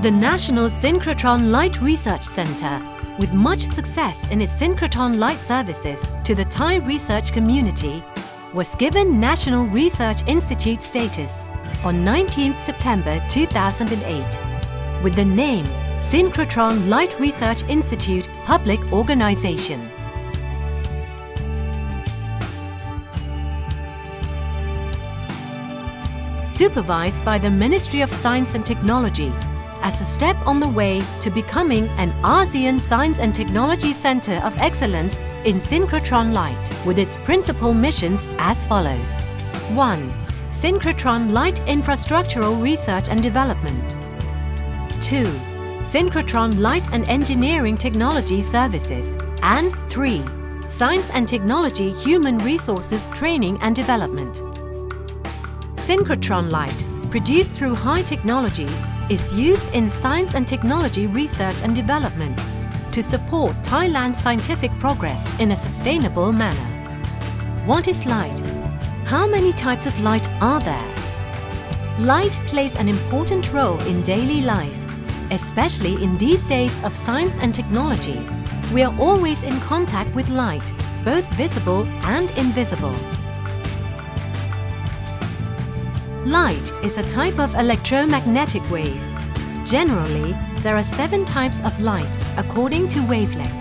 The National Synchrotron Light Research Centre, with much success in its synchrotron light services to the Thai research community, was given National Research Institute status on 19 September 2008 with the name Synchrotron Light Research Institute Public Organisation. Supervised by the Ministry of Science and Technology as a step on the way to becoming an ASEAN Science and Technology Centre of Excellence in Synchrotron Light, with its principal missions as follows. 1. Synchrotron Light Infrastructural Research and Development. 2. Synchrotron Light and Engineering Technology Services. And 3. Science and Technology Human Resources Training and Development. Synchrotron light, produced through high technology, is used in science and technology research and development to support Thailand's scientific progress in a sustainable manner. What is light? How many types of light are there? Light plays an important role in daily life, especially in these days of science and technology. We are always in contact with light, both visible and invisible. Light is a type of electromagnetic wave. Generally, there are 7 types of light according to wavelength.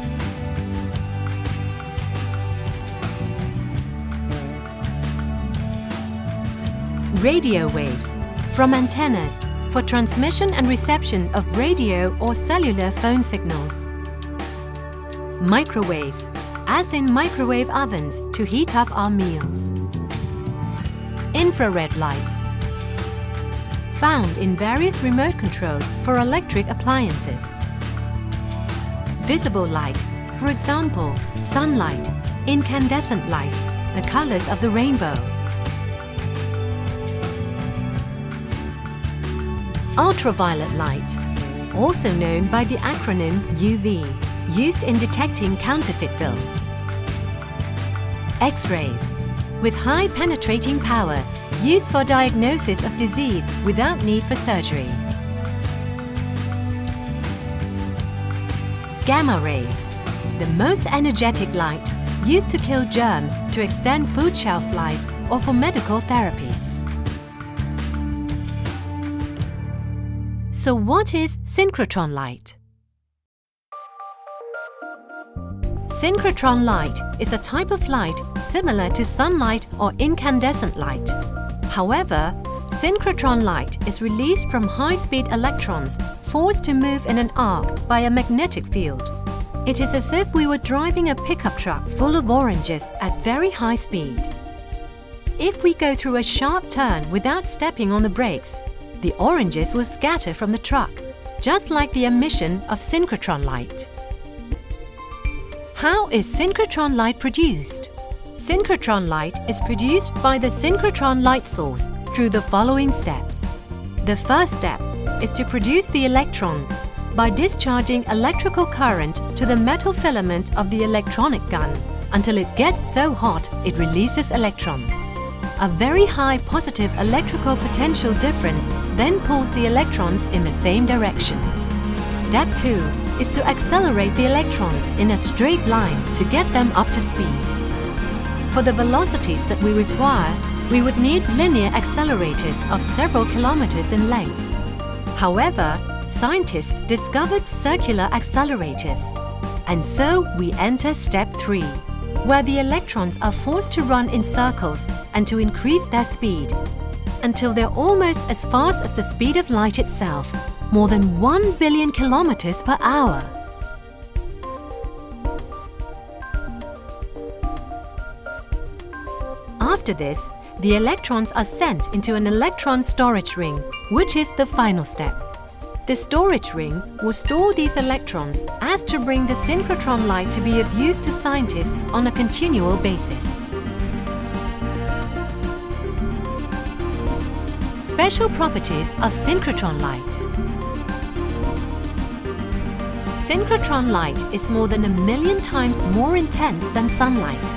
Radio waves, from antennas for transmission and reception of radio or cellular phone signals. Microwaves, as in microwave ovens to heat up our meals. Infrared light, found in various remote controls for electric appliances. Visible light, for example, sunlight, incandescent light, the colors of the rainbow. Ultraviolet light, also known by the acronym UV, used in detecting counterfeit bills. X-rays, with high penetrating power, used for diagnosis of disease without need for surgery. Gamma rays, the most energetic light, used to kill germs to extend food shelf life or for medical therapies. So what is synchrotron light? Synchrotron light is a type of light similar to sunlight or incandescent light. However, synchrotron light is released from high-speed electrons forced to move in an arc by a magnetic field. It is as if we were driving a pickup truck full of oranges at very high speed. If we go through a sharp turn without stepping on the brakes, the oranges will scatter from the truck, just like the emission of synchrotron light. How is synchrotron light produced? Synchrotron light is produced by the synchrotron light source through the following steps. The first step is to produce the electrons by discharging electrical current to the metal filament of the electronic gun until it gets so hot it releases electrons. A very high positive electrical potential difference then pulls the electrons in the same direction. Step 2 is to accelerate the electrons in a straight line to get them up to speed. For the velocities that we require, we would need linear accelerators of several kilometers in length. However, scientists discovered circular accelerators. And so we enter step 3, where the electrons are forced to run in circles and to increase their speed, until they're almost as fast as the speed of light itself, more than 1 billion kilometers per hour. After this, the electrons are sent into an electron storage ring, which is the final step. The storage ring will store these electrons as to bring the synchrotron light to be of use to scientists on a continual basis. Special properties of synchrotron light. Synchrotron light is more than 1,000,000 times more intense than sunlight.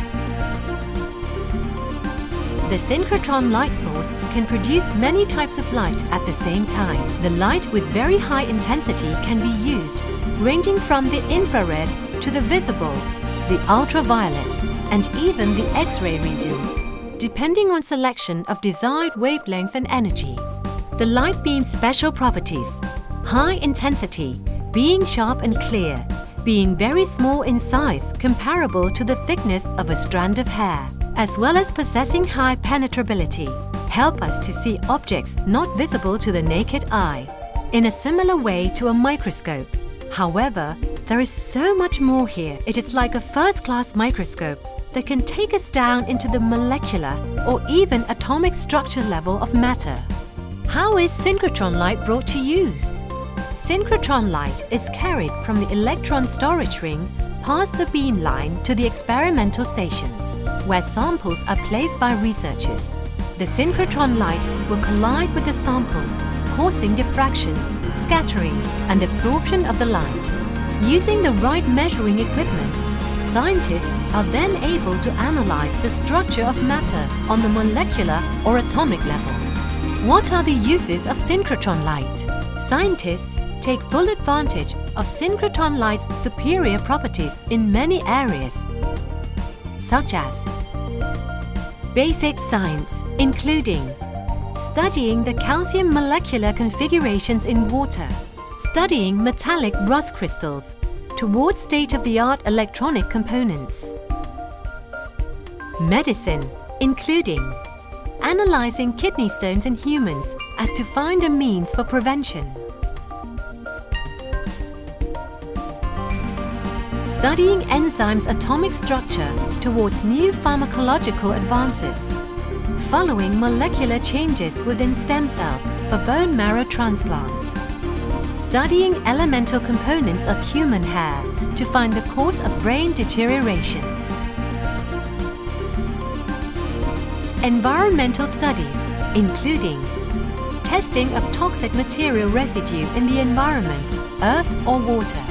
The synchrotron light source can produce many types of light at the same time. The light with very high intensity can be used, ranging from the infrared to the visible, the ultraviolet, and even the X-ray regions, depending on selection of desired wavelength and energy. The light beam's special properties: high intensity, being sharp and clear, being very small in size comparable to the thickness of a strand of hair, as well as possessing high penetrability, help us to see objects not visible to the naked eye, in a similar way to a microscope. However, there is so much more here. It is like a first-class microscope that can take us down into the molecular or even atomic structure level of matter. How is synchrotron light brought to use? Synchrotron light is carried from the electron storage ring past the beam line to the experimental stations, where samples are placed by researchers. The synchrotron light will collide with the samples, causing diffraction, scattering, and absorption of the light. Using the right measuring equipment, scientists are then able to analyze the structure of matter on the molecular or atomic level. What are the uses of synchrotron light? Scientists take full advantage of synchrotron light's superior properties in many areas, such as basic science, including studying the calcium molecular configurations in water, studying metallic rust crystals towards state-of-the-art electronic components, medicine, including analyzing kidney stones in humans as to find a means for prevention, studying enzymes' atomic structure towards new pharmacological advances, following molecular changes within stem cells for bone marrow transplant, studying elemental components of human hair to find the cause of brain deterioration, environmental studies, including testing of toxic material residue in the environment, earth or water,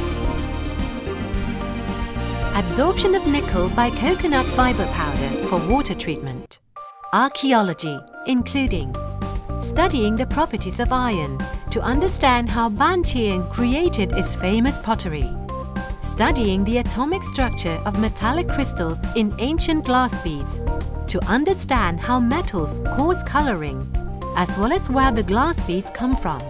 absorption of nickel by coconut fiber powder for water treatment, archaeology, including studying the properties of iron to understand how Banqian created its famous pottery, studying the atomic structure of metallic crystals in ancient glass beads to understand how metals cause coloring, as well as where the glass beads come from,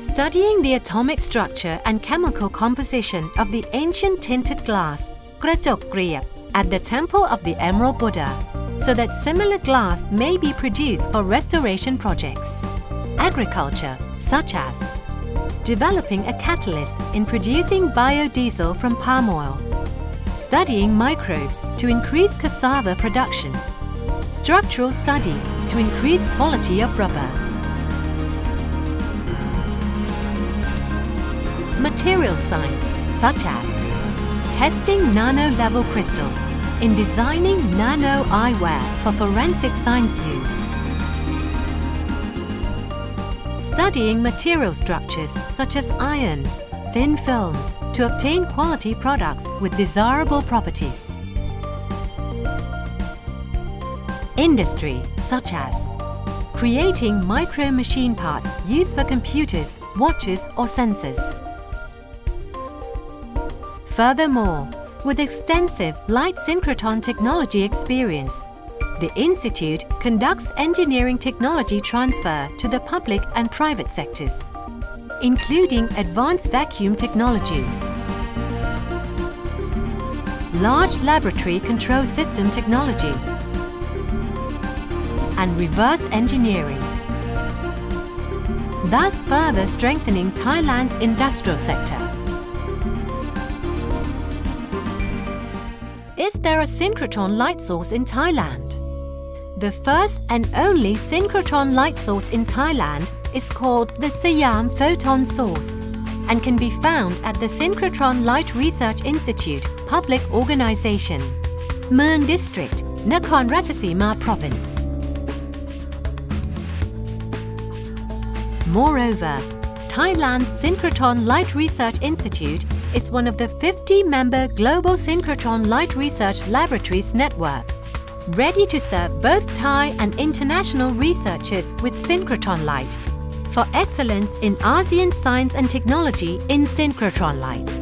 studying the atomic structure and chemical composition of the ancient tinted glass กระจกเกลียบ at the Temple of the Emerald Buddha, so that similar glass may be produced for restoration projects. Agriculture, such as developing a catalyst in producing biodiesel from palm oil, studying microbes to increase cassava production, structural studies to increase quality of rubber, material science, such as testing nano-level crystals in designing nano eyewear for forensic science use, studying material structures such as iron, thin films to obtain quality products with desirable properties, industry such as creating micro-machine parts used for computers, watches or sensors. Furthermore, with extensive light synchrotron technology experience, the Institute conducts engineering technology transfer to the public and private sectors, including advanced vacuum technology, large laboratory control system technology, and reverse engineering, thus further strengthening Thailand's industrial sector. Is there a synchrotron light source in Thailand? The first and only synchrotron light source in Thailand is called the Siam Photon source and can be found at the Synchrotron Light Research Institute public organization, Mueang District, Nakhon Ratchasima Province. Moreover, Thailand's Synchrotron Light Research Institute is one of the 50-member Global Synchrotron Light Research Laboratories network, ready to serve both Thai and international researchers with Synchrotron light for excellence in ASEAN science and technology in Synchrotron light.